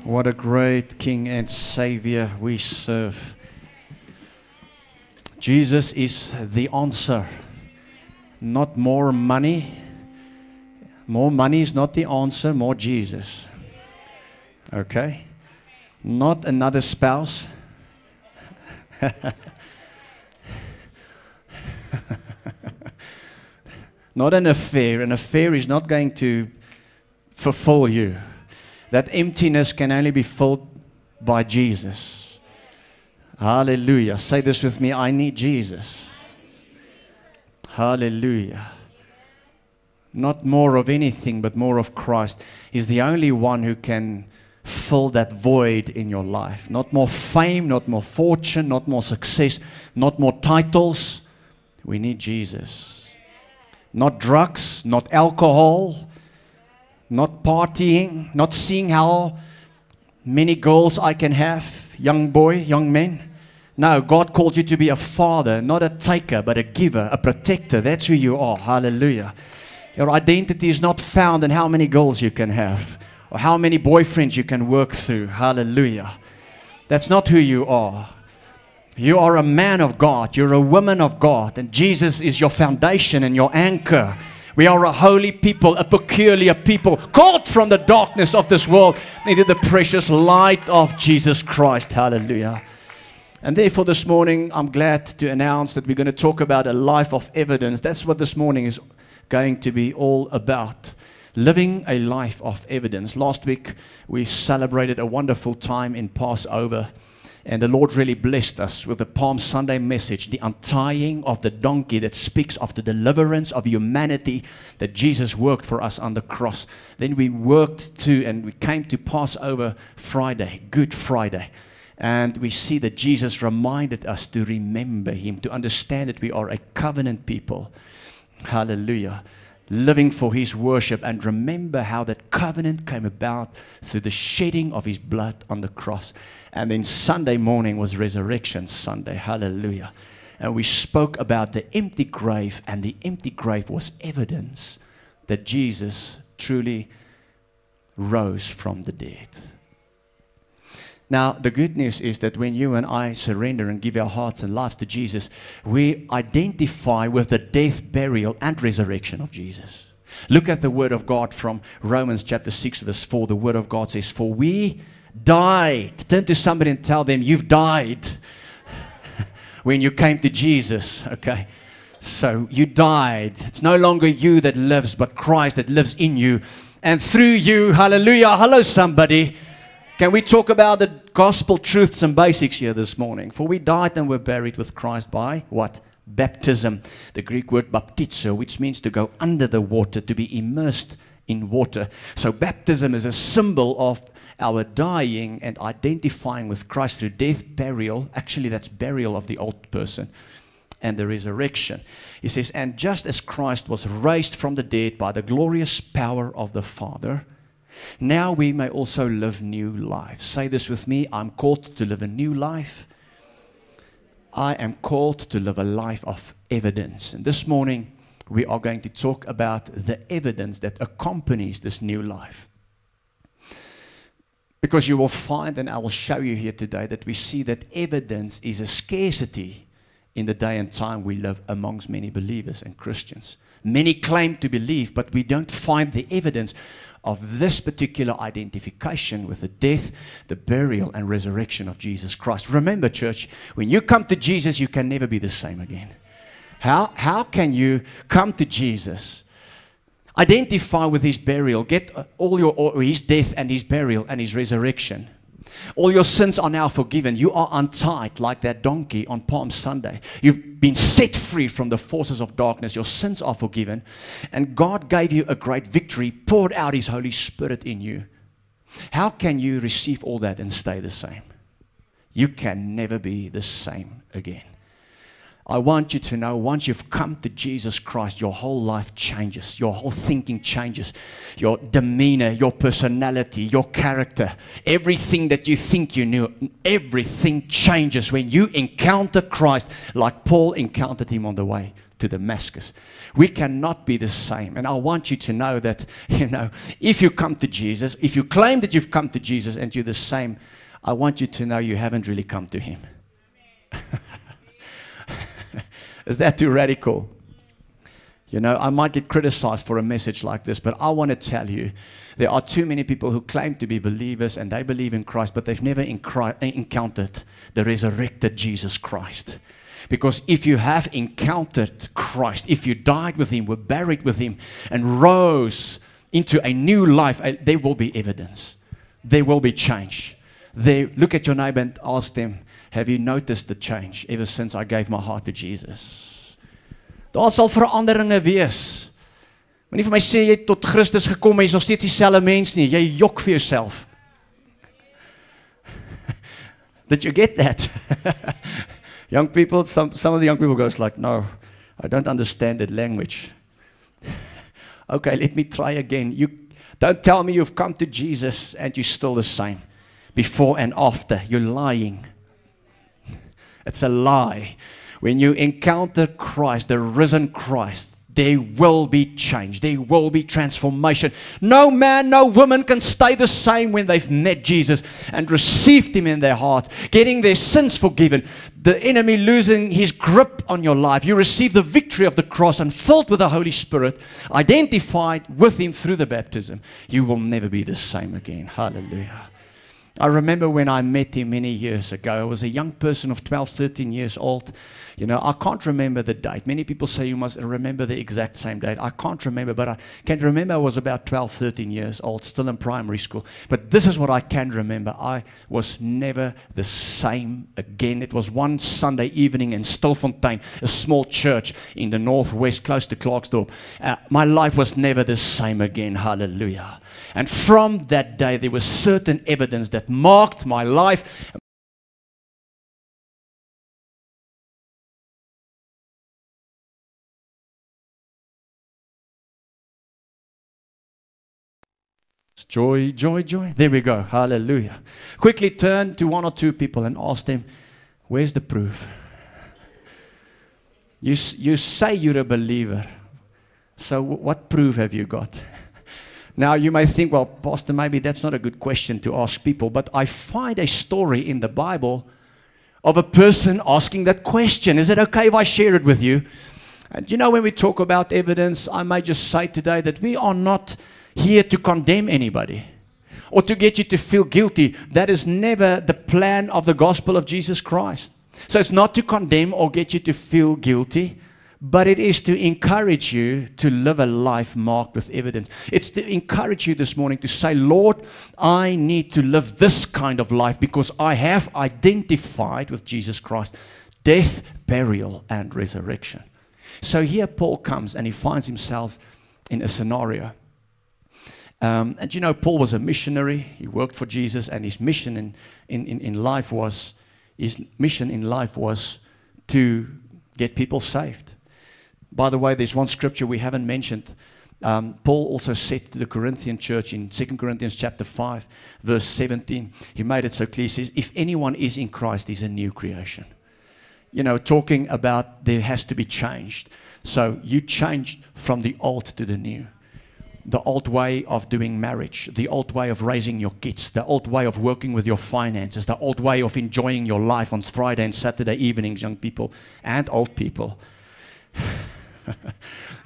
What a great King and Savior we serve. Jesus is the answer, not more money. More money is not the answer, more Jesus. Okay? Not another spouse. Not an affair. An affair is not going to fulfill you. That emptiness can only be filled by Jesus. Hallelujah. Say this with me. I need Jesus. Hallelujah. Not more of anything, but more of Christ. He's the only one who can fill that void in your life. Not more fame, not more fortune, not more success, not more titles. We need Jesus. Not drugs, not alcohol, not partying, not seeing how many girls I can have, young boy, young men. No, God called you to be a father, not a taker, but a giver, a protector. That's who you are. Hallelujah. Your identity is not found in how many girls you can have or how many boyfriends you can work through. Hallelujah. That's not who you are. You are a man of God. You're a woman of God. And Jesus is your foundation and your anchor. We are a holy people, a peculiar people, called from the darkness of this world into the precious light of Jesus Christ. Hallelujah. And therefore this morning, I'm glad to announce that we're going to talk about a life of evidence. That's what this morning is going to be all about. Living a life of evidence. Last week, we celebrated a wonderful time in Passover. And the Lord really blessed us with the Palm Sunday message, the untying of the donkey that speaks of the deliverance of humanity that Jesus worked for us on the cross. Then we worked to, and we came to Passover Friday, Good Friday. And we see that Jesus reminded us to remember Him, to understand that we are a covenant people. Hallelujah. Living for His worship, and remember how that covenant came about through the shedding of His blood on the cross. And then Sunday morning was Resurrection Sunday. Hallelujah. And we spoke about the empty grave, and the empty grave was evidence that Jesus truly rose from the dead. Now, the good news is that when you and I surrender and give our hearts and lives to Jesus, we identify with the death, burial, and resurrection of Jesus. Look at the Word of God from Romans chapter 6, verse 4. The Word of God says, "For we died." Turn to somebody and tell them, you've died when you came to Jesus. Okay, so you died. It's no longer you that lives, but Christ that lives in you and through you. Hallelujah. Hello, somebody. Can we talk about the gospel truths and basics here this morning? For we died and were buried with Christ by what? Baptism. The Greek word baptizo, which means to go under the water, to be immersed in water. So baptism is a symbol of our dying and identifying with Christ through death, burial. Actually, that's burial of the old person. And the resurrection. He says, and just as Christ was raised from the dead by the glorious power of the Father, now we may also live new lives. Say this with me. I'm called to live a new life. I am called to live a life of evidence. And this morning, we are going to talk about the evidence that accompanies this new life. Because you will find, and I will show you here today, that we see that evidence is a scarcity in the day and time we live amongst many believers and Christians. Many claim to believe, but we don't find the evidence of this particular identification with the death, the burial, and resurrection of Jesus Christ. Remember, church, when you come to Jesus, you can never be the same again. How can you come to Jesus, identify with His burial, get all His death and His burial and His resurrection? All your sins are now forgiven. You are untied like that donkey on Palm Sunday. You've been set free from the forces of darkness. Your sins are forgiven. And God gave you a great victory, poured out His Holy Spirit in you. How can you receive all that and stay the same? You can never be the same again. I want you to know, once you've come to Jesus Christ, your whole life changes. Your whole thinking changes. Your demeanor, your personality, your character. Everything that you think you knew, everything changes when you encounter Christ like Paul encountered Him on the way to Damascus. We cannot be the same. And I want you to know that, if you come to Jesus, if you claim that you've come to Jesus and you're the same, I want you to know you haven't really come to Him. Is that too radical? I might get criticized for a message like this, but I want to tell you, there are too many people who claim to be believers and they believe in Christ, but they've never encountered the resurrected Jesus Christ. Because if you have encountered Christ, if you died with Him, were buried with Him, and rose into a new life, there will be evidence. There will be change. Look at your neighbor and ask them, have you noticed the change ever since I gave my heart to Jesus? Daar sal veranderinge wees. Moenie vir my sê jy het tot Christus gekom en jy is nog steeds dieselfde mens nie. Jy jok vir jouself. Did you get that? Young people, some of the young people goes like, no, I don't understand that language. Okay, let me try again. You don't tell me you've come to Jesus and you're still the same. Before and after, you're lying. It's a lie. When you encounter Christ, the risen Christ, there will be change. There will be transformation. No man, no woman can stay the same when they've met Jesus and received Him in their heart, getting their sins forgiven, the enemy losing his grip on your life. You receive the victory of the cross and filled with the Holy Spirit, identified with Him through the baptism. You will never be the same again. Hallelujah. I remember when I met him many years ago. I was a young person of 12, 13 years old. I can't remember the date. Many people say you must remember the exact same date. I can't remember, but I can remember I was about 12, 13 years old, still in primary school. But this is what I can remember. I was never the same again. It was one Sunday evening in Stilfontein, a small church in the northwest, close to Klerksdorp. My life was never the same again. Hallelujah. And from that day, there was certain evidence that marked my life. Joy, joy, joy. There we go. Hallelujah. Quickly turn to one or two people and ask them, where's the proof? You say you're a believer. So what proof have you got? Now you may think, well, Pastor, maybe that's not a good question to ask people, but I find a story in the Bible of a person asking that question. Is it okay if I share it with you? And when we talk about evidence, I may just say today that we are not here to condemn anybody or to get you to feel guilty. That is never the plan of the gospel of Jesus Christ. So it's not to condemn or get you to feel guilty, but it is to encourage you to live a life marked with evidence. It's to encourage you this morning to say, Lord, I need to live this kind of life because I have identified with Jesus Christ, death, burial, and resurrection. So here Paul comes and he finds himself in a scenario. And Paul was a missionary. He worked for Jesus, and his mission in life was to get people saved. By the way, there's one scripture we haven't mentioned. Paul also said to the Corinthian church in 2 Corinthians chapter 5, verse 17, he made it so clear. He says, if anyone is in Christ, he's a new creation. Talking about there has to be changed. So you changed from the old to the new. The old way of doing marriage, the old way of raising your kids, the old way of working with your finances, the old way of enjoying your life on Friday and Saturday evenings, young people and old people.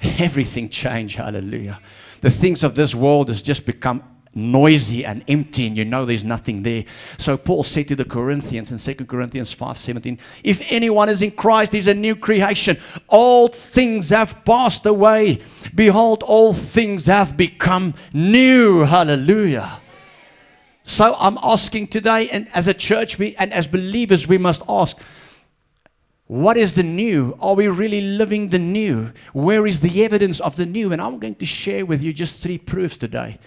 Everything changed, hallelujah. The things of this world has just become noisy and empty, and there's nothing there. So Paul said to the Corinthians in 2 Corinthians 5:17, if anyone is in Christ, he's a new creation. Old things have passed away. Behold, all things have become new. Hallelujah. So I'm asking today, and as a church, and as believers, we must ask, what is the new? Are we really living the new? Where is the evidence of the new? And I'm going to share with you just 3 proofs today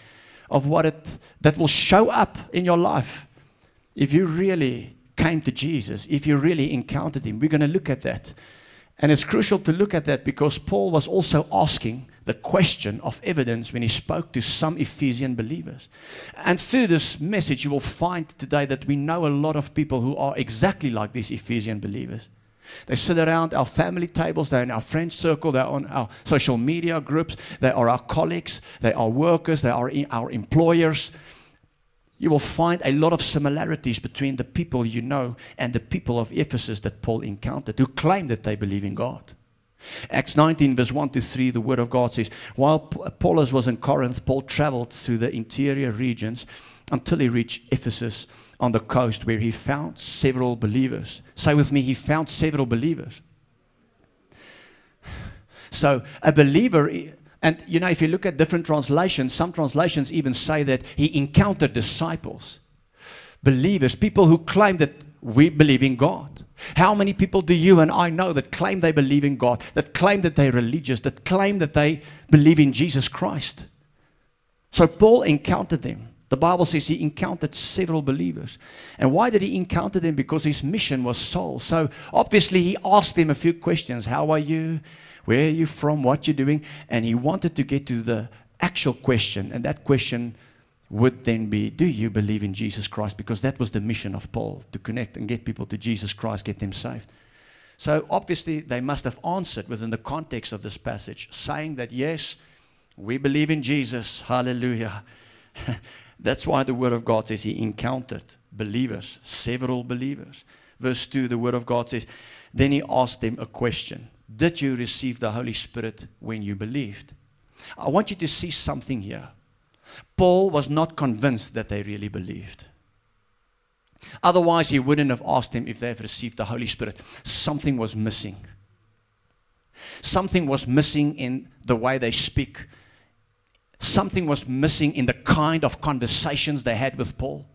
of that will show up in your life. If you really came to Jesus, if you really encountered Him, we're going to look at that. And it's crucial to look at that because Paul was also asking the question of evidence when he spoke to some Ephesian believers. And through this message, you will find today that we know a lot of people who are exactly like these Ephesian believers. They sit around our family tables, they're in our friend circle, they're on our social media groups, they are our colleagues, they are workers, they are our employers. You will find a lot of similarities between the people you know and the people of Ephesus that Paul encountered, who claim that they believe in God. Acts 19 verse 1 to 3, the word of God says, while Apollos was in Corinth, Paul traveled through the interior regions until he reached Ephesus on the coast, where he found several believers. Say with me, he found several believers. So a believer, and you know, if you look at different translations, some translations even say that he encountered disciples, believers, people who claim that we believe in God. How many people do you and I know that claim they believe in God, that claim that they're religious, that claim that they believe in Jesus Christ? So Paul encountered them. The Bible says he encountered several believers. And why did he encounter them? Because his mission was souls. So obviously he asked them a few questions. How are you? Where are you from? What you're doing? And he wanted to get to the actual question. And that question would then be, do you believe in Jesus Christ? Because that was the mission of Paul, to connect and get people to Jesus Christ, get them saved. So obviously they must have answered within the context of this passage, saying that yes, we believe in Jesus. Hallelujah. That's why the word of God says he encountered believers, several believers. Verse 2, the word of God says, then he asked them a question. Did you receive the Holy Spirit when you believed? I want you to see something here. Paul was not convinced that they really believed. Otherwise, he wouldn't have asked them if they have received the Holy Spirit. Something was missing. Something was missing in the way they speak. Something was missing in the kind of conversations they had with Paul.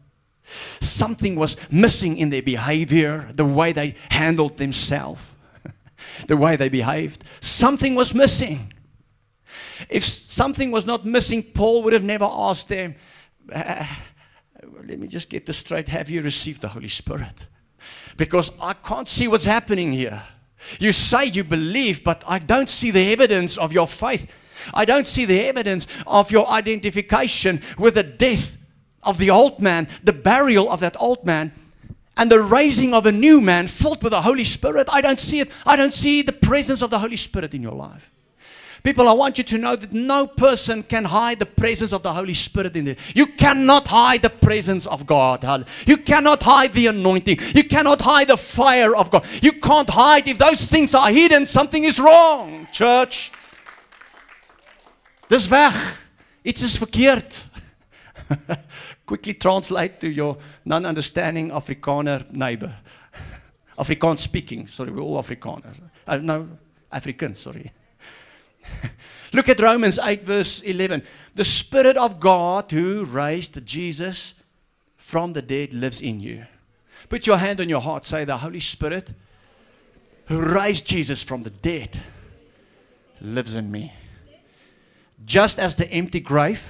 Something was missing in their behavior, the way they handled themselves, the way they behaved. Something was missing. If something was not missing, Paul would have never asked them, let me just get this straight, have you received the Holy Spirit? Because I can't see what's happening here. You say you believe, but I don't see the evidence of your faith. I don't see the evidence of your identification with the death of the old man, the burial of that old man, and the raising of a new man filled with the Holy Spirit. I don't see it. I don't see the presence of the Holy Spirit in your life. People, I want you to know that no person can hide the presence of the Holy Spirit in there. You cannot hide the presence of God. You cannot hide the anointing. You cannot hide the fire of God. You can't hide. If those things are hidden, something is wrong, church. Dis weg. Iets is verkeerd. Quickly translate to your non-understanding Afrikaner neighbor. Afrikaans speaking. Sorry, we're all Afrikaners. No, Africans, sorry. Look at Romans 8 verse 11. The Spirit of God who raised Jesus from the dead lives in you. Put your hand on your heart. Say, the Holy Spirit who raised Jesus from the dead lives in me. Just as the empty grave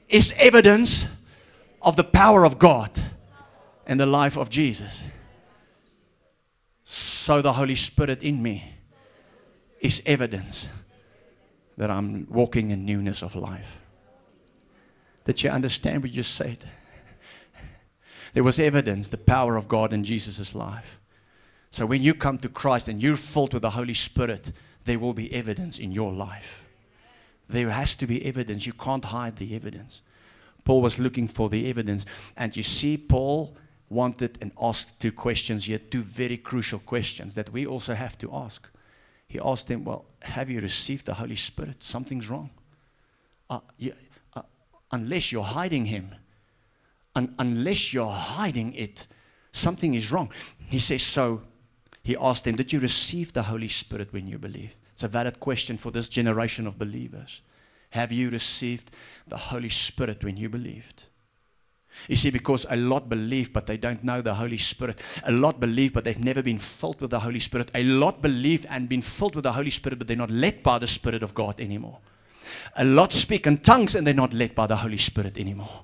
is evidence of the power of God and the life of Jesus, so the Holy Spirit in me is evidence that I'm walking in newness of life. Did you understand what you just said? There was evidence, the power of God in Jesus' life. So when you come to Christ and you're filled with the Holy Spirit, there will be evidence in your life. There has to be evidence. You can't hide the evidence. Paul was looking for the evidence. And you see, Paul wanted and asked two questions here, two very crucial questions that we also have to ask. He asked them, well, have you received the Holy Spirit? Something's wrong. Unless you're hiding Him, unless you're hiding it, something is wrong. He says, so he asked them, did you receive the Holy Spirit when you believed? It's a valid question for this generation of believers. Have you received the Holy Spirit when you believed? You see, because a lot believe, but they don't know the Holy Spirit. A lot believe, but they've never been filled with the Holy Spirit. A lot believe and been filled with the Holy Spirit, but they're not led by the Spirit of God anymore. A lot speak in tongues, and they're not led by the Holy Spirit anymore.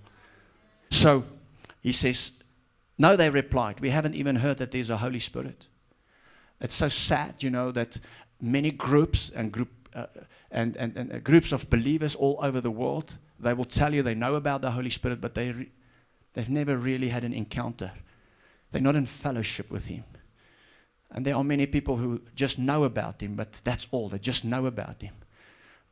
So, he says, no, they replied, we haven't even heard that there's a Holy Spirit. It's so sad, you know, that many groups and groups of believers all over the world, they will tell you they know about the Holy Spirit, but they've never really had an encounter. They're not in fellowship with Him. And there are many people who just know about Him, but that's all. They just know about Him.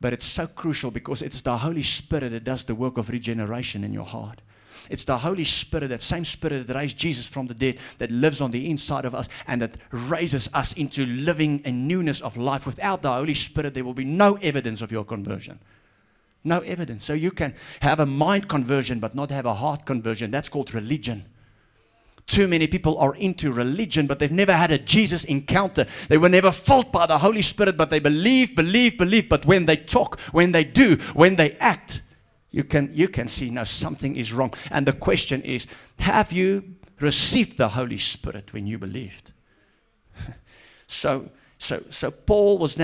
But it's so crucial because it's the Holy Spirit that does the work of regeneration in your heart. It's the Holy Spirit, that same Spirit that raised Jesus from the dead, that lives on the inside of us and that raises us into living a newness of life. Without the Holy Spirit, there will be no evidence of your conversion. No evidence. So you can have a mind conversion but not have a heart conversion. That's called religion. Too many people are into religion, but they've never had a Jesus encounter. They were never filled by the Holy Spirit, but they believe. But when they talk, when they do, when they act, you can see, no, something is wrong. And the question is, have you received the Holy Spirit when you believed? So Paul was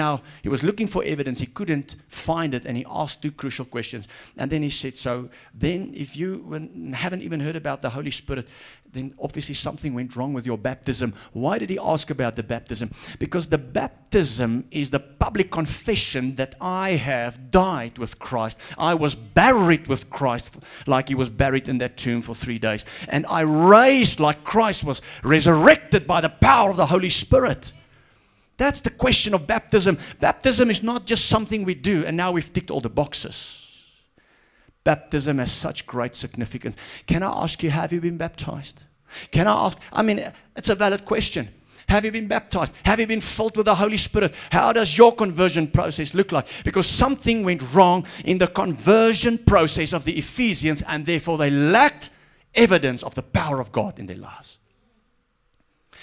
he was looking for evidence. He couldn't find it, and he asked two crucial questions. And then he said, so then if you haven't even heard about the Holy Spirit, then obviously something went wrong with your baptism. Why did he ask about the baptism? Because the baptism is the public confession that I have died with Christ. I was buried with Christ, like He was buried in that tomb for 3 days. And I raised like Christ was resurrected by the power of the Holy Spirit. That's the question of baptism. Baptism is not just something we do and now we've ticked all the boxes. Baptism has such great significance. Can I ask you, have you been baptized? Can I ask? I mean, it's a valid question. Have you been baptized? Have you been filled with the Holy Spirit? How does your conversion process look like? Because something went wrong in the conversion process of the Ephesians, and therefore they lacked evidence of the power of God in their lives.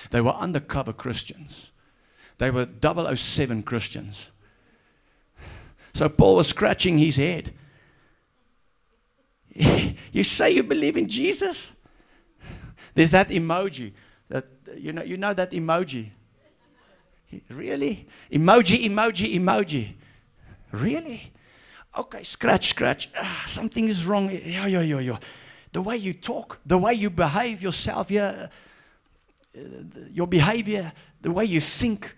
They were undercover Christians. They were 007 Christians. So Paul was scratching his head. You say you believe in Jesus? There's that emoji. That you know that emoji. Really? Emoji. Really? Okay, scratch. Something is wrong. Yeah. The way you talk, the way you behave yourself, your behavior, the way you think,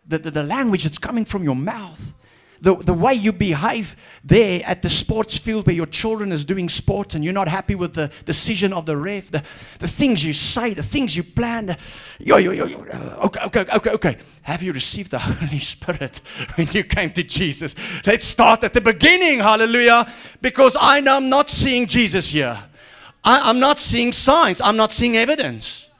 the language that's coming from your mouth. The way you behave there at the sports field where your children is doing sports and you're not happy with the decision of the ref, the things you say, the things you plan. Okay. Have you received the Holy Spirit when you came to Jesus? Let's start at the beginning, hallelujah, because I'm not seeing Jesus here. I'm not seeing signs. I'm not seeing evidence.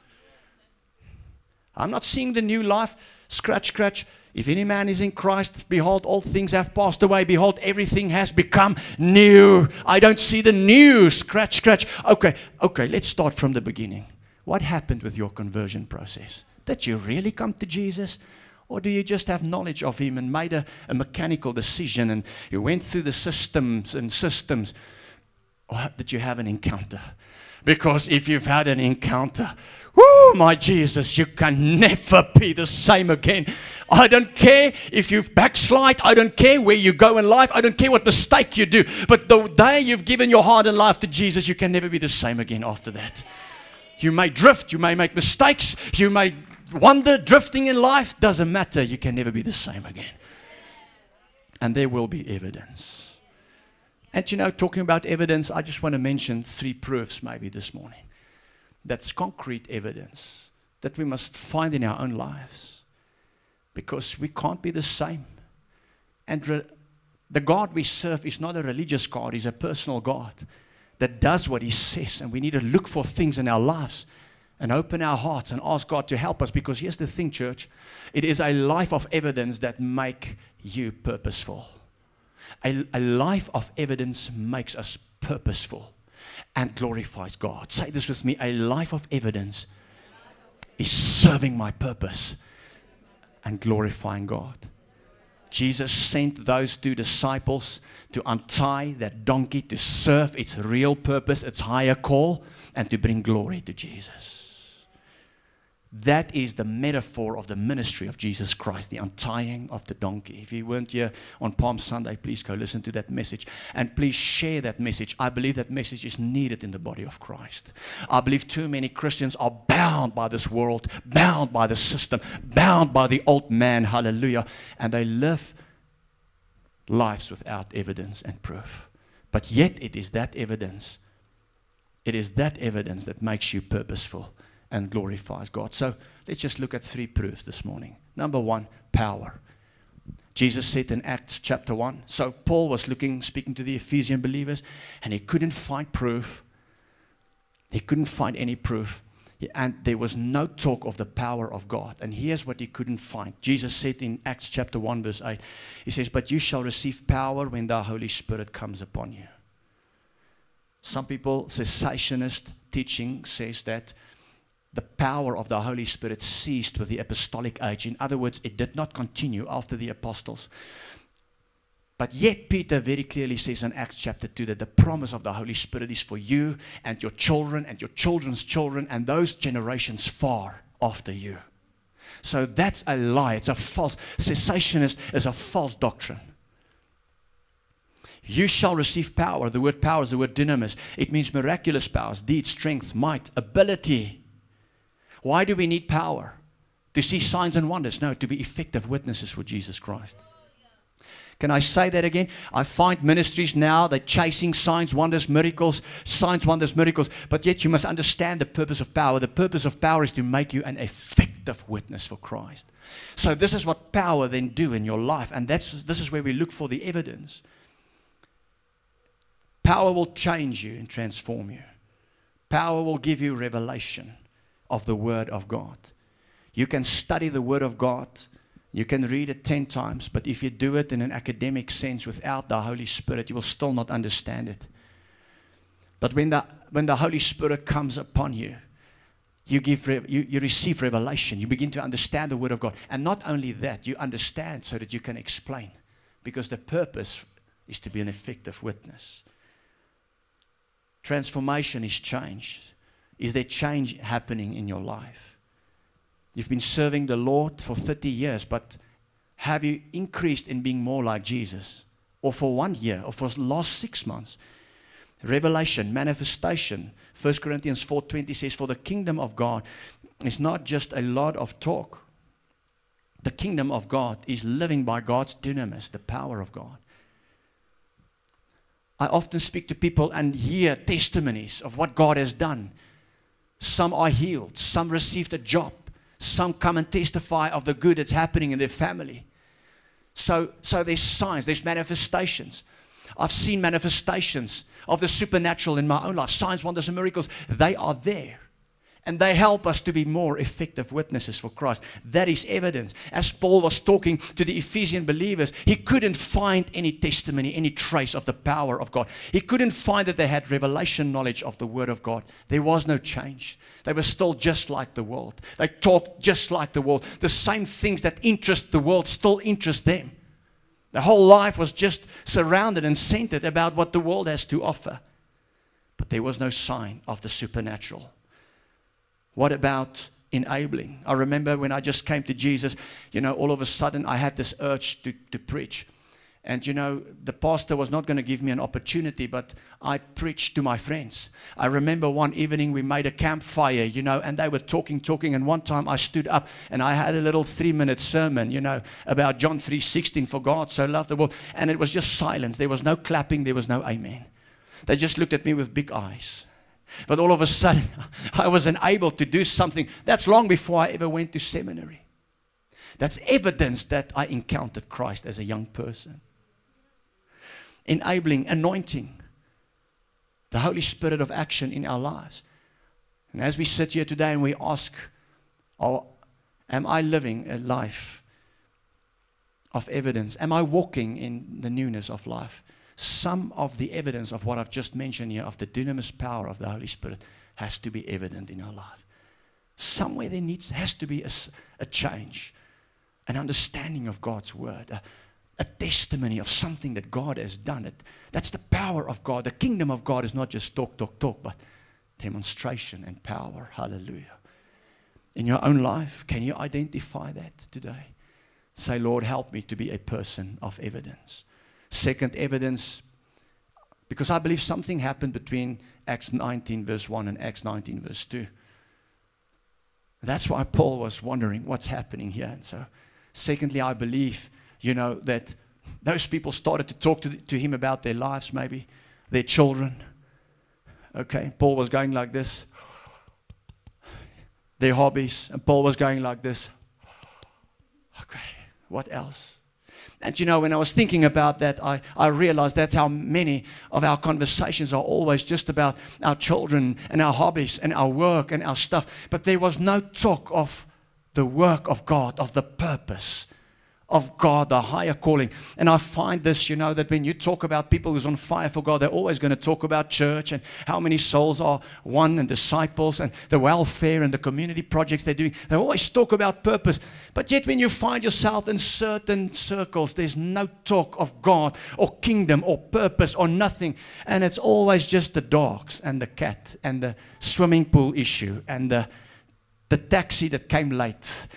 I'm not seeing the new life. Scratch. If any man is in Christ, behold, all things have passed away. Behold, everything has become new. I don't see the new. Scratch. Okay, let's start from the beginning. What happened with your conversion process? Did you really come to Jesus? Or do you just have knowledge of Him and made a mechanical decision and you went through the systems? Or did you have an encounter? Because if you've had an encounter, whoo, my Jesus, you can never be the same again. I don't care if you've backslide. I don't care where you go in life. I don't care what mistake you do. But the day you've given your heart and life to Jesus, you can never be the same again after that. You may drift. You may make mistakes. You may wander, drifting in life. Doesn't matter. You can never be the same again. And there will be evidence. And talking about evidence, I just want to mention 3 proofs maybe this morning. That's concrete evidence that we must find in our own lives. Because we can't be the same. And the God we serve is not a religious God. He's a personal God that does what He says. And we need to look for things in our lives and open our hearts and ask God to help us. Because here's the thing, church. It is a life of evidence that make you purposeful. A life of evidence makes us purposeful and glorifies God. Say this with me. A life of evidence is serving my purpose and glorifying God. Jesus sent those 2 disciples to untie that donkey, to serve its real purpose, its higher call, and to bring glory to Jesus. That is the metaphor of the ministry of Jesus Christ, the untying of the donkey. If you weren't here on Palm Sunday, please go listen to that message. And please share that message. I believe that message is needed in the body of Christ. I believe too many Christians are bound by this world, bound by the system, bound by the old man, hallelujah. And they live lives without evidence and proof. But yet it is that evidence. It is that evidence that makes you purposeful and glorifies God. So let's just look at 3 proofs this morning. Number 1, power. Jesus said in Acts chapter 1, so Paul was speaking to the Ephesian believers, and he couldn't find proof. He couldn't find any proof. And there was no talk of the power of God. And here's what he couldn't find. Jesus said in Acts chapter 1 verse 8, he says, but you shall receive power when the Holy Spirit comes upon you. Some people, cessationist teaching says that the power of the Holy Spirit ceased with the apostolic age. In other words, it did not continue after the apostles. But yet Peter very clearly says in Acts chapter 2 that the promise of the Holy Spirit is for you and your children and your children's children and those generations far after you. So that's a lie. It's a false. Cessationist is a false doctrine. You shall receive power. The word power is the word dynamis. It means miraculous powers, deeds, strength, might, ability. Why do we need power? To see signs and wonders? No, to be effective witnesses for Jesus Christ. Can I say that again? I find ministries now, they're chasing signs, wonders, miracles, signs, wonders, miracles. But yet you must understand the purpose of power. The purpose of power is to make you an effective witness for Christ. So this is what power then do in your life. And this is where we look for the evidence. Power will change you and transform you. Power will give you revelation of the Word of God. You can study the Word of God. You can read it 10 times, but if you do it in an academic sense without the Holy Spirit, you will still not understand it. But when the Holy Spirit comes upon you, you receive revelation. You begin to understand the Word of God. And not only that, you understand so that you can explain. Because the purpose is to be an effective witness. Transformation is change. Is there change happening in your life? You've been serving the Lord for 30 years, but have you increased in being more like Jesus? Or for 1 year, or for the last 6 months? Revelation, manifestation. 1 Corinthians 4:20 says, for the kingdom of God is not just a lot of talk. The kingdom of God is living by God's dunamis, the power of God. I often speak to people and hear testimonies of what God has done. Some are healed, some received a job. Some come and testify of the good that's happening in their family. So there's signs, there's manifestations. I've seen manifestations of the supernatural in my own life. Signs, wonders, and miracles, they are there. And they help us to be more effective witnesses for Christ. That is evidence. As Paul was talking to the Ephesian believers, he couldn't find any testimony, any trace of the power of God. He couldn't find that they had revelation knowledge of the Word of God. There was no change. They were still just like the world. They talked just like the world. The same things that interest the world still interest them. Their whole life was just surrounded and centered about what the world has to offer. But there was no sign of the supernatural. What about enabling? I remember when I just came to Jesus, all of a sudden I had this urge to preach. And the pastor was not going to give me an opportunity, but I preached to my friends. I remember one evening we made a campfire, and they were talking, and one time I stood up and I had a little 3-minute sermon, about John 3:16, for God so loved the world. And it was just silence. There was no clapping. There was no amen. They just looked at me with big eyes. But all of a sudden, I was enabled to do something. That's long before I ever went to seminary. That's evidence that I encountered Christ as a young person. Enabling, anointing, the Holy Spirit of action in our lives. And as we sit here today and we ask, am I living a life of evidence? Am I walking in the newness of life? Some of the evidence of what I've just mentioned here, of the dunamis power of the Holy Spirit, has to be evident in our life. Somewhere there has to be a change, an understanding of God's Word, a testimony of something that God has done. That's the power of God. The kingdom of God is not just talk, but demonstration and power. Hallelujah. In your own life, can you identify that today? Say, Lord, help me to be a person of evidence. Second evidence, because I believe something happened between Acts 19 verse 1 and Acts 19 verse 2. That's why Paul was wondering what's happening here. And so, secondly, I believe, that those people started to talk to him about their lives, maybe their children. Okay, Paul was going like this. their hobbies. And Paul was going like this. Okay, what else? And you know, when I was thinking about that, I realized that's how many of our conversations are always just about our children and our hobbies and our work and our stuff. But there was no talk of the work of God, of the purpose of God, the higher calling. And I find this, you know, that when you talk about people who's on fire for God, they're always going to talk about church and how many souls are won and disciples and the welfare and the community projects they're doing. They always talk about purpose. But yet when you find yourself in certain circles, there's no talk of God or kingdom or purpose or nothing. And it's always just the dogs and the cat and the swimming pool issue and the taxi that came late.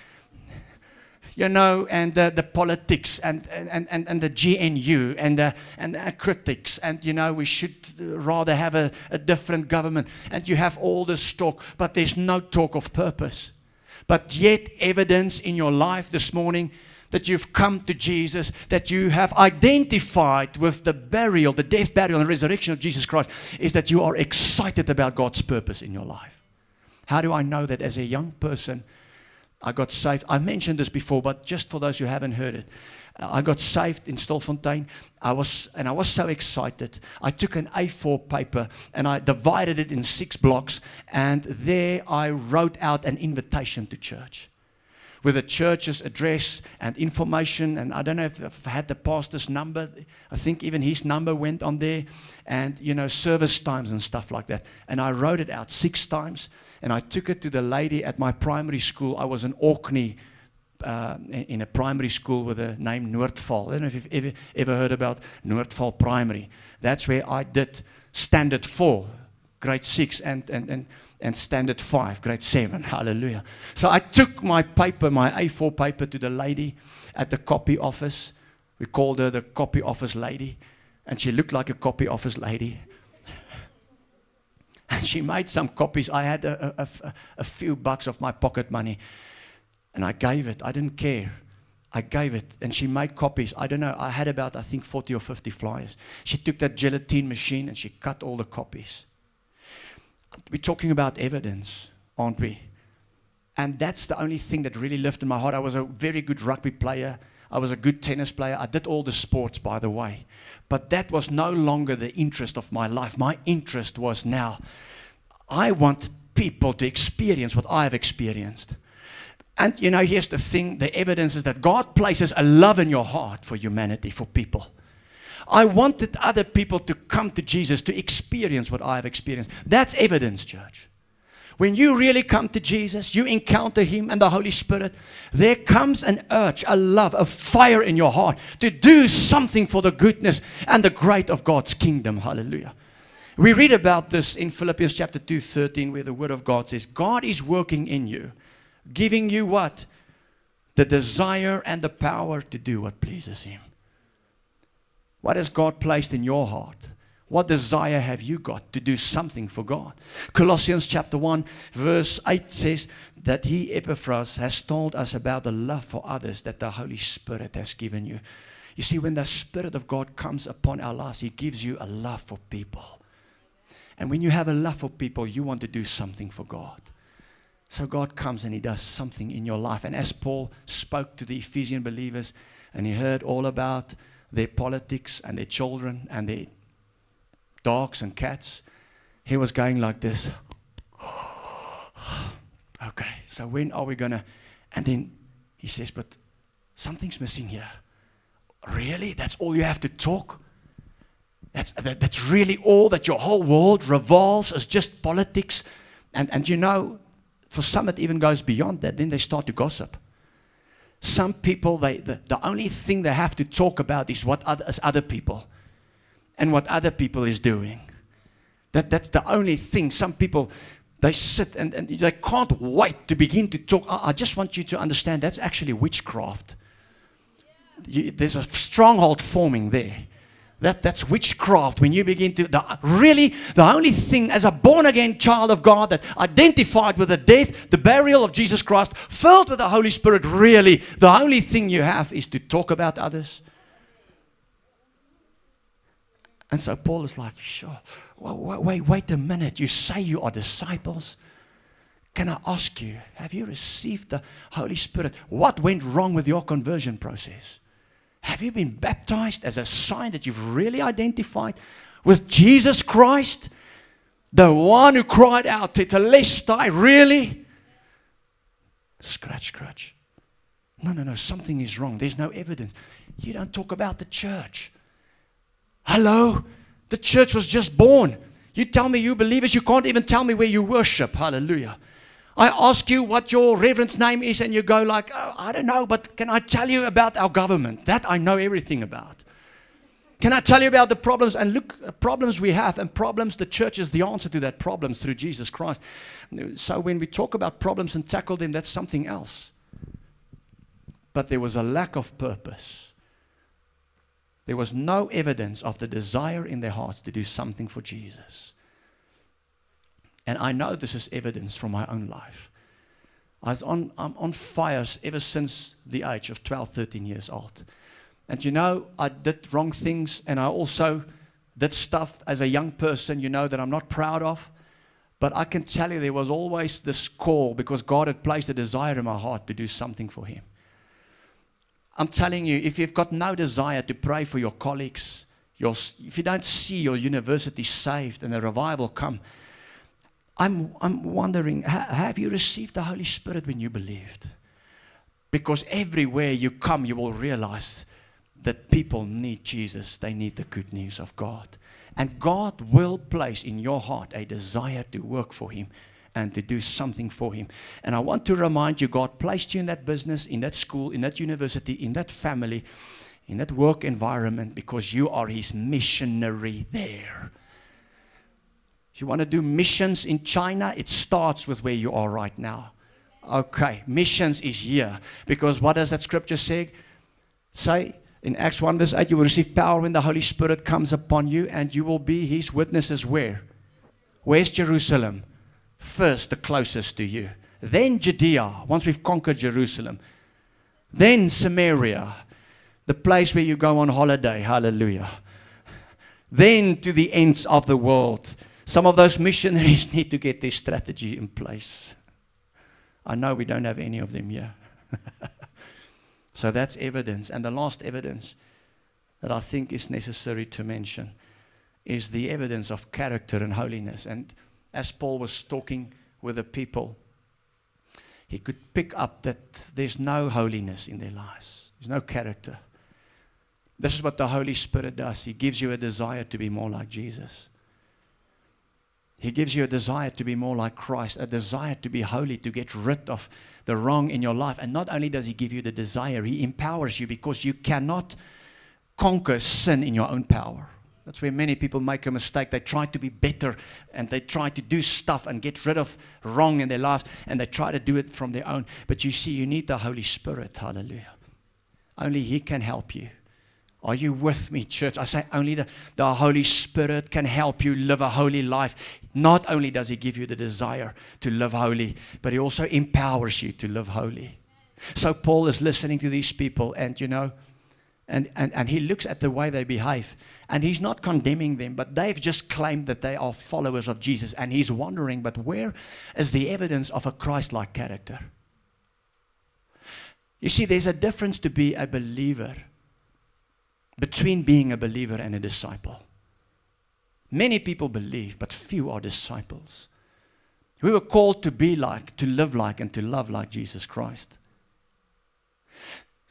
You know, and the politics and the GNU and the critics, and you know, we should rather have a different government, and you have all this talk, but there's no talk of purpose. But yet evidence in your life this morning that you've come to Jesus, that you have identified with the burial, the death, burial, and resurrection of Jesus Christ, is that you are excited about God's purpose in your life. How do I know that? As a young person, I got saved. I mentioned this before, but just for those who haven't heard it, I got saved in Stilfontein. I was so excited. I took an A4 paper and I divided it in 6 blocks, and there I wrote out an invitation to church with the church's address and information. And I don't know if I had the pastor's number. I think even his number went on there, and you know, service times and stuff like that. And I wrote it out 6 times. And I took it to the lady at my primary school. I was in Orkney, in a primary school with a name Noordval. I don't know if you've ever heard about Noordval Primary. That's where I did Standard 4, grade 6, and Standard 5, grade 7. Hallelujah. So I took my paper, my A4 paper, to the lady at the copy office. We called her the copy office lady. And she looked like a copy office lady. And she made some copies. I had a few bucks of my pocket money. And I gave it. I didn't care. I gave it. And she made copies. I don't know. I had about, I think, 40 or 50 flyers. She took that gelatine machine and she cut all the copies. We're talking about evidence, aren't we? And that's the only thing that really lifted my heart. I was a very good rugby player. I was a good tennis player. I did all the sports, by the way. But that was no longer the interest of my life. My interest was now, I want people to experience what I have experienced. And you know, here's the thing. The evidence is that God places a love in your heart for humanity, for people. I wanted other people to come to Jesus, to experience what I have experienced. That's evidence, church. When you really come to Jesus, you encounter Him and the Holy Spirit, there comes an urge, a love, a fire in your heart to do something for the goodness and the great of God's kingdom. Hallelujah. We read about this in Philippians chapter 2:13, where the Word of God says, God is working in you, giving you what? The desire and the power to do what pleases Him. What has God placed in your heart? What desire have you got to do something for God? Colossians chapter 1 verse 8 says that He, Epaphras, has told us about the love for others that the Holy Spirit has given you. You see, when the Spirit of God comes upon our lives, He gives you a love for people. And when you have a love for people, you want to do something for God. So God comes and He does something in your life. And as Paul spoke to the Ephesian believers, and he heard all about their politics and their children and their dogs and cats, he was going like this. Okay, so when are we going to... And then he says, but something's missing here. Really? That's all you have to talk? That's really all that your whole world revolves as just politics? And you know, for some it even goes beyond that. Then they start to gossip. Some people, the only thing they have to talk about is what other people and what other people is doing. That's the only thing. Some people, they sit and they can't wait to begin to talk. I just want you to understand that's actually witchcraft. There's a stronghold forming there. That's witchcraft. When you begin to, the only thing as a born-again child of God that identified with the death, the burial of Jesus Christ, filled with the Holy Spirit, really, the only thing you have is to talk about others. And so Paul is like, sure, wait a minute. You say you are disciples. Can I ask you, have you received the Holy Spirit? What went wrong with your conversion process? Have you been baptized as a sign that you've really identified with Jesus Christ? The one who cried out, Tetelestai, really? Scratch, scratch. No, something is wrong. There's no evidence. You don't talk about the church. Hello? The church was just born. You tell me you believers, you can't even tell me where you worship. Hallelujah. I ask you what your reverend's name is and you go like, oh, I don't know, but can I tell you about our government? That I know everything about. Can I tell you about the problems? And look, problems we have, and problems, the church is the answer to that problems through Jesus Christ. So when we talk about problems and tackle them, that's something else. But there was a lack of purpose. There was no evidence of the desire in their hearts to do something for Jesus. And I know this is evidence from my own life. I'm on fires ever since the age of 12, 13 years old. And you know, I did wrong things, and I also did stuff as a young person, you know, that I'm not proud of. But I can tell you there was always this call, because God had placed a desire in my heart to do something for Him. I'm telling you, if you've got no desire to pray for your colleagues, if you don't see your university saved and a revival come, I'm wondering, have you received the Holy Spirit when you believed? Because everywhere you come, you will realize that people need Jesus. They need the good news of God. And God will place in your heart a desire to work for Him and to do something for Him. And I want to remind you, God placed you in that business, in that school, in that university, in that family, in that work environment, because you are His missionary there. If you want to do missions in China, it starts with where you are right now. Okay, missions is here. Because what does that scripture say? Say, in Acts 1 verse 8, you will receive power when the Holy Spirit comes upon you, and you will be His witnesses where? Where's Jerusalem? First, the closest to you. Then Judea, once we've conquered Jerusalem. Then Samaria, the place where you go on holiday. Hallelujah. Then to the ends of the world. Some of those missionaries need to get their strategy in place. I know we don't have any of them here. So that's evidence. And the last evidence that I think is necessary to mention is the evidence of character and holiness. And as Paul was talking with the people, he could pick up that there's no holiness in their lives. There's no character. This is what the Holy Spirit does. He gives you a desire to be more like Jesus. He gives you a desire to be more like Christ, a desire to be holy, to get rid of the wrong in your life. And not only does He give you the desire, He empowers you, because you cannot conquer sin in your own power. That's where many people make a mistake. They try to be better, and they try to do stuff and get rid of wrong in their lives, and they try to do it from their own. But you see, you need the Holy Spirit. Hallelujah. Only He can help you. Are you with me, church? I say only the Holy Spirit can help you live a holy life. Not only does He give you the desire to live holy, but He also empowers you to live holy. So Paul is listening to these people, and you know, and he looks at the way they behave, and he's not condemning them, but they've just claimed that they are followers of Jesus, and he's wondering, but where is the evidence of a Christ-like character? You see, there's a difference to be a believer, between being a believer and a disciple. Many people believe, but few are disciples. We were called to be like, to live like, and to love like Jesus Christ.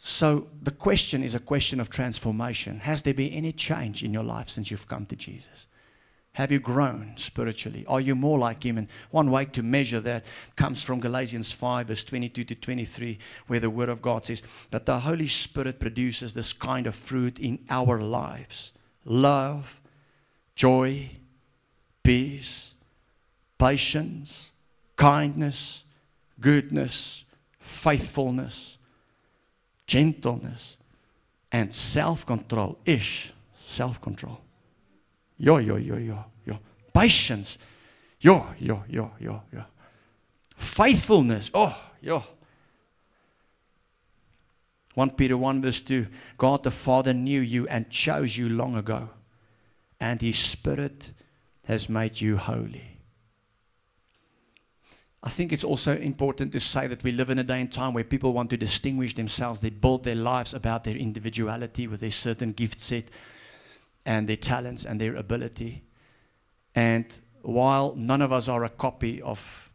So the question is a question of transformation. Has there been any change in your life since you've come to Jesus? Have you grown spiritually? Are you more like Him? And one way to measure that comes from Galatians 5, verse 22 to 23, where the Word of God says that the Holy Spirit produces this kind of fruit in our lives. Love, joy, peace, patience, kindness, goodness, faithfulness, gentleness, and self-control. Self-control. Yo. Patience. Yo. Faithfulness. 1 Peter 1 verse 2. God the Father knew you and chose you long ago, and His Spirit has made you holy. I think it's also important to say that we live in a day and time where people want to distinguish themselves. They build their lives about their individuality with their certain gift set and their talents and their ability. And while none of us are a copy of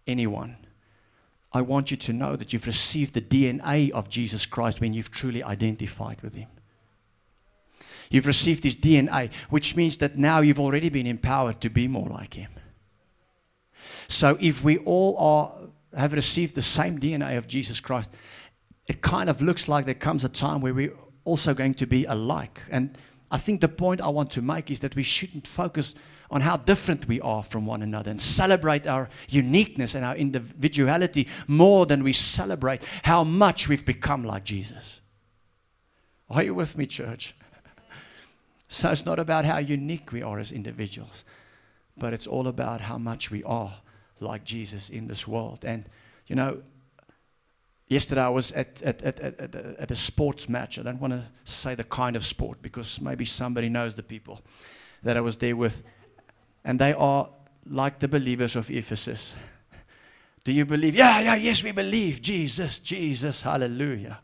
anyone, I want you to know that you've received the DNA of Jesus Christ when you've truly identified with Him. You've received His DNA, which means that now you've already been empowered to be more like Him. So if we all have received the same DNA of Jesus Christ, it kind of looks like there comes a time where we're also going to be alike. And I think the point I want to make is that we shouldn't focus on how different we are from one another and celebrate our uniqueness and our individuality more than we celebrate how much we've become like Jesus. Are you with me, church? So it's not about how unique we are as individuals, but it's all about how much we are like Jesus in this world. And, you know, yesterday I was at a sports match. I don't want to say the kind of sport because maybe somebody knows the people that I was there with. And they are like the believers of Ephesus. Do you believe? Yes, we believe. Jesus, Jesus, hallelujah.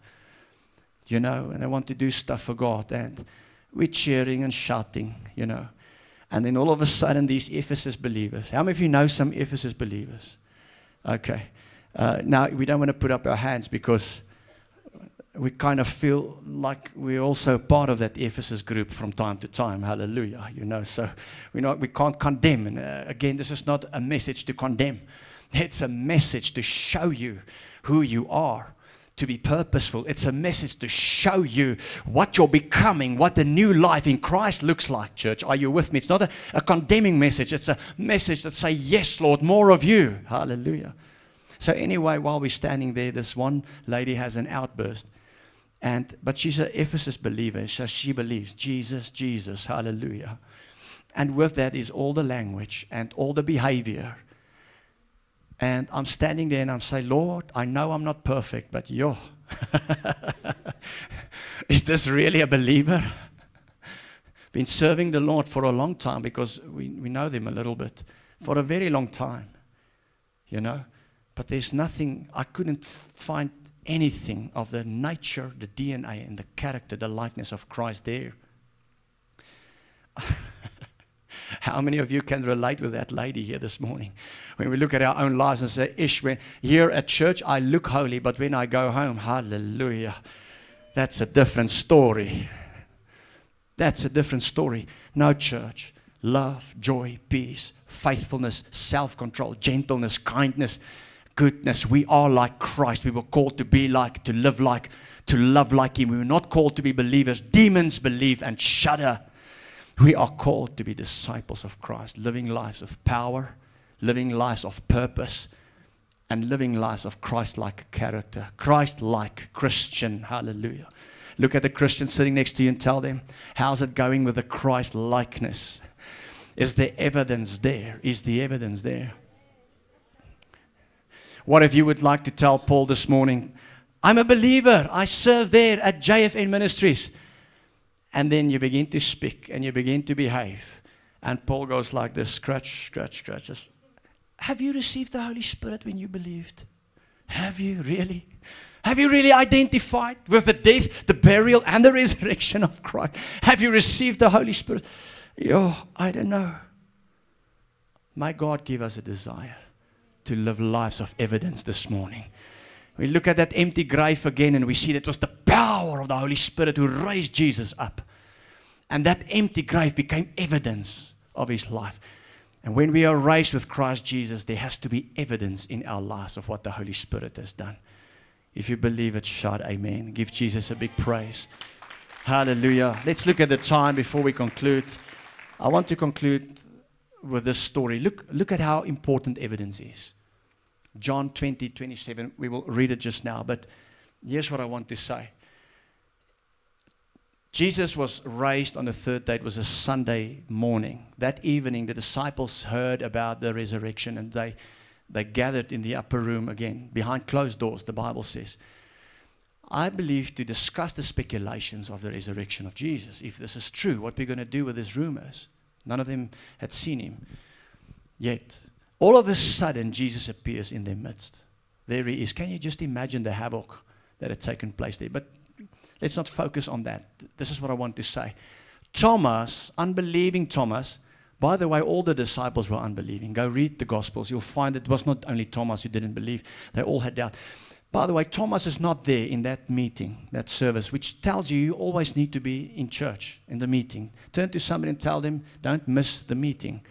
You know, and they want to do stuff for God. And we're cheering and shouting, you know. And then all of a sudden, these Ephesus believers. How many of you know some Ephesus believers? Okay. Now, we don't want to put up our hands because we kind of feel like we're also part of that Ephesus group from time to time. Hallelujah. You know, so we can't condemn. And again, this is not a message to condemn. It's a message to show you who you are, to be purposeful. It's a message to show you what you're becoming, what the new life in Christ looks like, church. Are you with me? It's not a condemning message. It's a message that says, yes, Lord, more of you. Hallelujah. So anyway, while we're standing there, this one lady has an outburst. But she's an Ephesus believer, so she believes Jesus, Jesus, hallelujah. And with that is all the language and all the behavior. And I'm standing there and I'm saying, Lord, I know I'm not perfect, but is this really a believer? Been serving the Lord for a long time because we know them a little bit, for a very long time, you know. But there's nothing, I couldn't find anything of the nature, the DNA, and the character, the likeness of Christ there. How many of you can relate with that lady here this morning? When we look at our own lives and say, when here at church I look holy, but when I go home, hallelujah, that's a different story. That's a different story. No, church. Love, joy, peace, faithfulness, self-control, gentleness, kindness, goodness. We are like Christ. We were called to be like, to live like, to love like Him. We were not called to be believers. Demons believe and shudder. We are called to be disciples of Christ, living lives of power, living lives of purpose, and living lives of Christ-like character. Christ-like Christian. Hallelujah. Look at the Christian sitting next to you and tell them, how's it going with the Christ-likeness? Is there evidence there? Is the evidence there? What if you would like to tell Paul this morning, I'm a believer. I serve there at JFN Ministries. And then you begin to speak and you begin to behave. And Paul goes like this, scratch, scratch, scratches. Have you received the Holy Spirit when you believed? Have you really? Have you really identified with the death, the burial, and the resurrection of Christ? Have you received the Holy Spirit? I don't know. May God give us a desire to live lives of evidence this morning. We look at that empty grave again and we see that it was the power of the Holy Spirit who raised Jesus up. And that empty grave became evidence of His life. And when we are raised with Christ Jesus, there has to be evidence in our lives of what the Holy Spirit has done. If you believe it, shout amen. Give Jesus a big praise. Hallelujah. Let's look at the time before we conclude. I want to conclude with this story. Look at how important evidence is. John 20:27. We will read it just now, but here's what I want to say. Jesus was raised on the third day. It was a Sunday morning. That evening, the disciples heard about the resurrection, and they gathered in the upper room again, behind closed doors, the Bible says. I believe to discuss the speculations of the resurrection of Jesus. If this is true, what we're going to do with these rumors. None of them had seen Him yet. All of a sudden, Jesus appears in their midst. There he is. Can you just imagine the havoc that had taken place there? But let's not focus on that. This is what I want to say. Thomas, unbelieving Thomas, by the way, all the disciples were unbelieving. Go read the Gospels. You'll find it was not only Thomas who didn't believe. They all had doubt. By the way, Thomas is not there in that meeting, that service, which tells you always need to be in church, in the meeting. Turn to somebody and tell them, don't miss the meeting.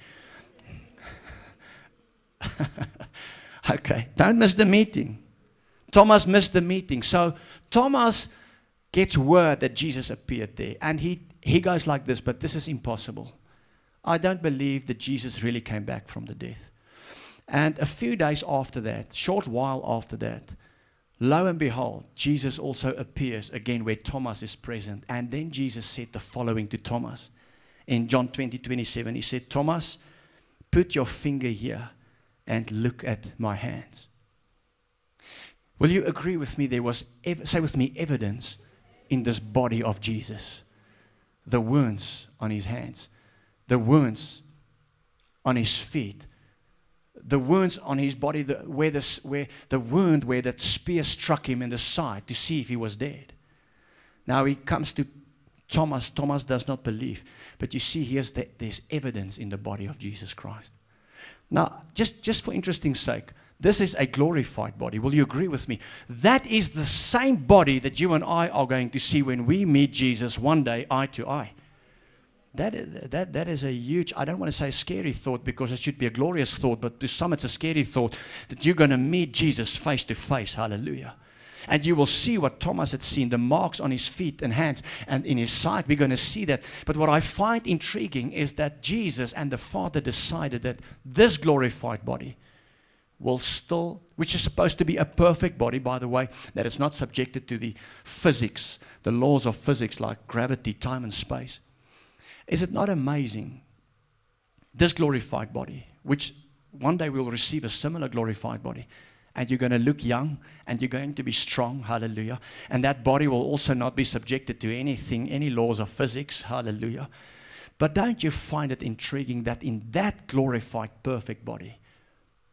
Okay, don't miss the meeting. Thomas missed the meeting. So Thomas gets word that Jesus appeared there. And he goes like this, but this is impossible. I don't believe that Jesus really came back from the death. And a few days after that, short while after that, lo and behold, Jesus also appears again where Thomas is present. And then Jesus said the following to Thomas. In John 20:27, he said, Thomas, put your finger here and look at my hands. Will you agree with me? There was, say with me, evidence in this body of Jesus. The wounds on his hands, the wounds on his feet, the wounds on his body, where that spear struck him in the side to see if he was dead. Now he comes to Thomas. Thomas does not believe. But you see, there's evidence in the body of Jesus Christ. Now, just for interesting sake, this is a glorified body. Will you agree with me? That is the same body that you and I are going to see when we meet Jesus one day, eye to eye. That is a huge, I don't want to say a scary thought because it should be a glorious thought, but to some it's a scary thought that you're going to meet Jesus face to face. Hallelujah. And you will see what Thomas had seen, the marks on his feet and hands and in his side. We're going to see that. But what I find intriguing is that Jesus and the Father decided that this glorified body will still, which is supposed to be a perfect body, by the way, that is not subjected to the physics, the laws of physics like gravity, time and space. Is it not amazing? This glorified body, which one day we'll receive a similar glorified body, and you're going to look young, and you're going to be strong, hallelujah. And that body will also not be subjected to anything, any laws of physics, hallelujah. But don't you find it intriguing that in that glorified, perfect body,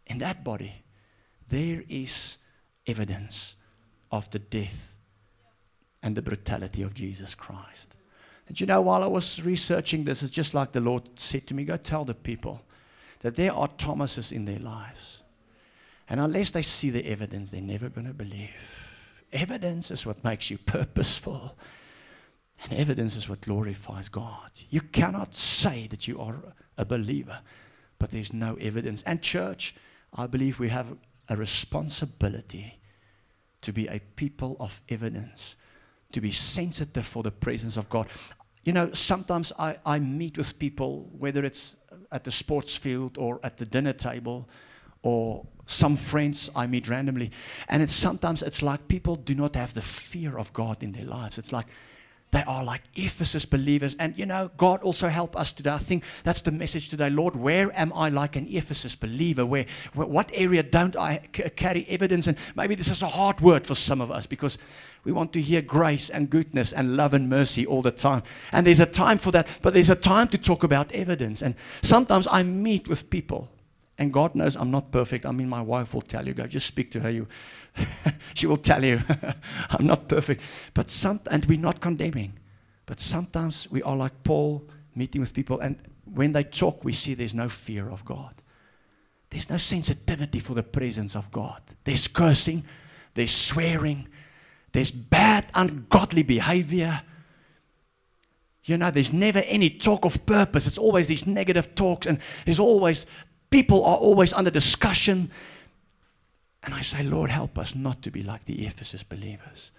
in that body, there is evidence of the death and the brutality of Jesus Christ. And you know, while I was researching this, it's just like the Lord said to me, go tell the people that there are Thomases in their lives. And unless they see the evidence, they're never going to believe. Evidence is what makes you purposeful. And evidence is what glorifies God. You cannot say that you are a believer, but there's no evidence. And church, I believe we have a responsibility to be a people of evidence, to be sensitive for the presence of God. You know, sometimes I meet with people, whether it's at the sports field or at the dinner table, or some friends I meet randomly. And sometimes it's like people do not have the fear of God in their lives. It's like they are like Ephesus believers. And you know, God also help us today. I think that's the message today. Lord, where am I like an Ephesus believer? What area don't I carry evidence? And maybe this is a hard word for some of us because we want to hear grace and goodness and love and mercy all the time. And there's a time for that, but there's a time to talk about evidence. And sometimes I meet with people, and God knows I'm not perfect. I mean, my wife will tell you, go just speak to her. She will tell you, I'm not perfect. And we're not condemning. But sometimes we are like Paul, meeting with people, and when they talk, we see there's no fear of God. There's no sensitivity for the presence of God. There's cursing, there's swearing, there's bad, ungodly behavior. You know, there's never any talk of purpose. It's always these negative talks, and there's always, people are always under discussion. And I say, Lord, help us not to be like the Ephesus believers.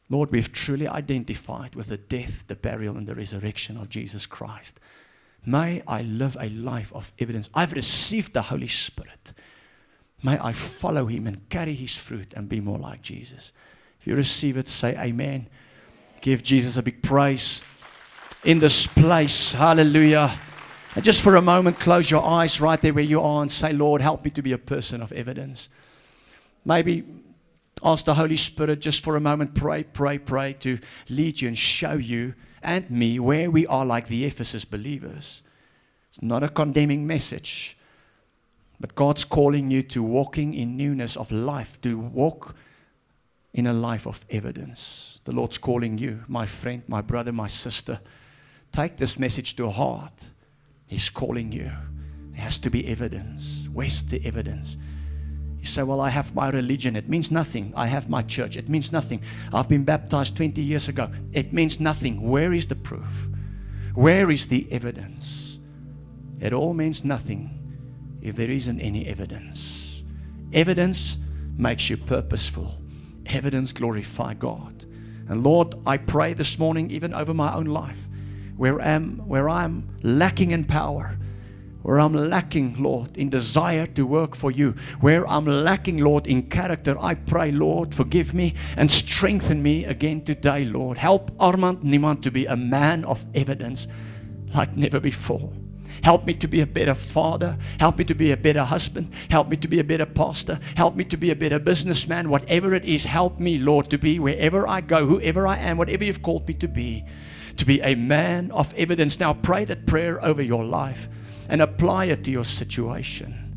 Lord, we've truly identified with the death, the burial, and the resurrection of Jesus Christ. May I live a life of evidence. I've received the Holy Spirit. May I follow Him and carry His fruit and be more like Jesus. If you receive it, say amen. Give Jesus a big praise in this place. Hallelujah. And just for a moment, close your eyes right there where you are and say, Lord, help me to be a person of evidence. Maybe ask the Holy Spirit just for a moment, pray to lead you and show you and me where we are like the Ephesus believers. It's not a condemning message. But God's calling you to walking in newness of life, to walk in a life of evidence. The Lord's calling you, my friend, my brother, my sister. Take this message to heart. He's calling you. There has to be evidence. Where's the evidence? You say, well, I have my religion. It means nothing. I have my church. It means nothing. I've been baptized 20 years ago. It means nothing. Where is the proof? Where is the evidence? It all means nothing if there isn't any evidence. Evidence makes you purposeful. Evidence glorifies God. And Lord, I pray this morning, even over my own life, where I'm lacking in power, where I'm lacking, Lord, in desire to work for you, where I'm lacking, Lord, in character, I pray, Lord, forgive me and strengthen me again today, Lord. Help Armand Niemand to be a man of evidence like never before. Help me to be a better father. Help me to be a better husband. Help me to be a better pastor. Help me to be a better businessman. Whatever it is, help me, Lord, to be wherever I go, whoever I am, whatever you've called me to be a man of evidence. Now pray that prayer over your life and apply it to your situation.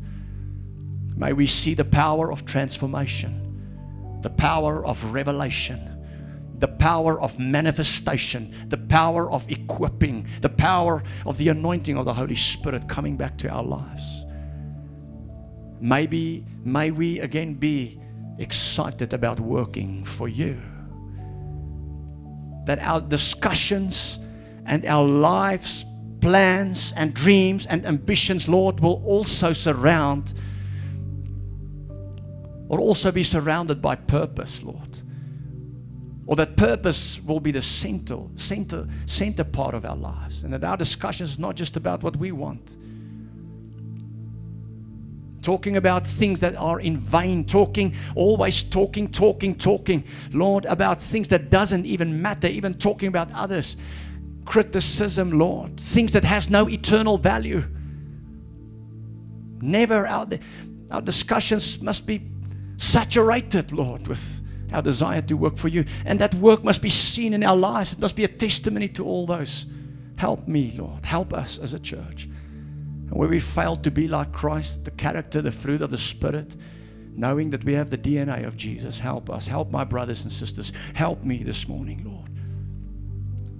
May we see the power of transformation, the power of revelation, the power of manifestation, the power of equipping, the power of the anointing of the Holy Spirit coming back to our lives. May we again be excited about working for you. That our discussions and our lives, plans and dreams and ambitions, Lord, will also be surrounded by purpose, Lord. Or that purpose will be the center part of our lives. And that our discussion is not just about what we want. Talking about things that are in vain. Always talking. Lord, about things that doesn't even matter. Even talking about others. Criticism, Lord. Things that has no eternal value. Never out there. Our discussions must be saturated, Lord, with our desire to work for you. And that work must be seen in our lives. It must be a testimony to all those. Help me, Lord. Help us as a church. And where we fail to be like Christ, the character, the fruit of the Spirit, knowing that we have the DNA of Jesus, help us. Help my brothers and sisters. Help me this morning, Lord.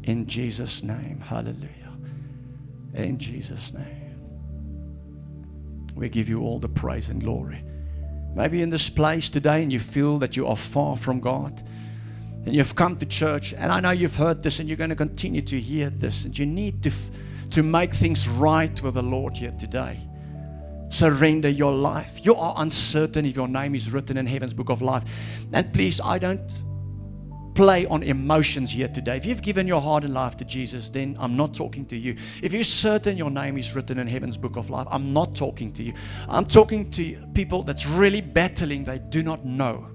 In Jesus' name. Hallelujah. In Jesus' name. We give you all the praise and glory. Maybe in this place today and you feel that you are far from God and you've come to church, and I know you've heard this and you're going to continue to hear this, and you need to make things right with the Lord here today. Surrender your life. You are uncertain if your name is written in heaven's book of life. And please, I don't play on emotions here today. If you've given your heart and life to Jesus, then I'm not talking to you. If you're certain your name is written in heaven's book of life, I'm not talking to you. I'm talking to people that's really battling. They do not know.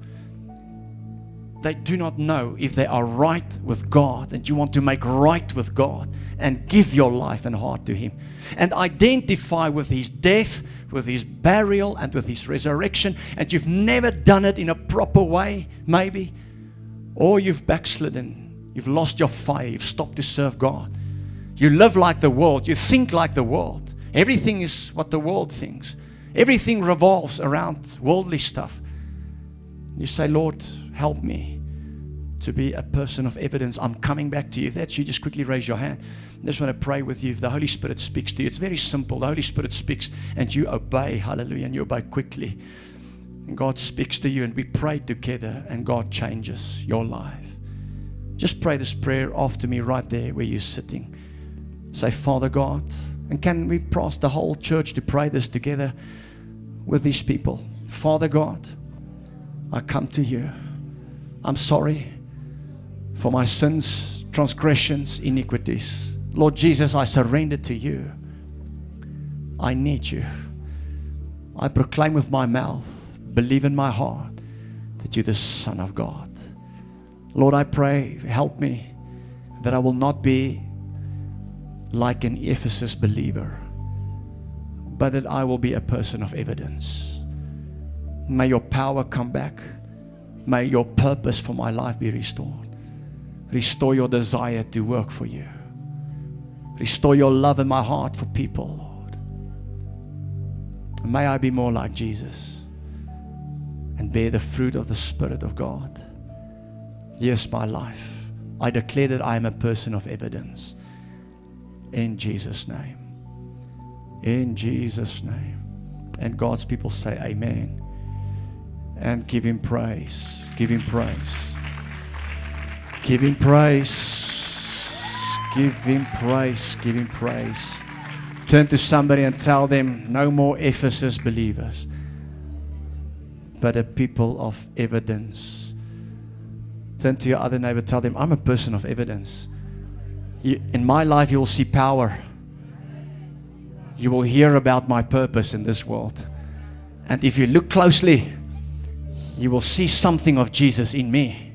They do not know if they are right with God, and you want to make right with God and give your life and heart to Him and identify with His death, with His burial, and with His resurrection, and you've never done it in a proper way, maybe. Or you've backslidden, you've lost your fire, you've stopped to serve God. You live like the world, you think like the world. Everything is what the world thinks. Everything revolves around worldly stuff. You say, Lord, help me to be a person of evidence. I'm coming back to you. If that's you, just quickly raise your hand. I just want to pray with you. If the Holy Spirit speaks to you, it's very simple. The Holy Spirit speaks and you obey. Hallelujah. And you obey quickly. And God speaks to you, and we pray together, and God changes your life. Just pray this prayer after me right there where you're sitting. Say, Father God, and can we ask the whole church to pray this together with these people? Father God, I come to you. I'm sorry for my sins, transgressions, iniquities. Lord Jesus, I surrender to you. I need you. I proclaim with my mouth, believe in my heart that you're the Son of God. Lord, I pray, help me that I will not be like an Ephesus believer, but that I will be a person of evidence. May your power come back. May your purpose for my life be restored. Restore your desire to work for you. Restore your love in my heart for people, Lord. May I be more like Jesus and bear the fruit of the Spirit of God. Here's my life. I declare that I am a person of evidence. In Jesus' name. In Jesus' name. And God's people say amen. And give Him praise. Give Him praise. Give Him praise. Give Him praise. Give Him praise. Turn to somebody and tell them, no more Ephesus believers, but a people of evidence. Turn to your other neighbor, tell them, I'm a person of evidence. In my life, you will see power. You will hear about my purpose in this world. And if you look closely, you will see something of Jesus in me.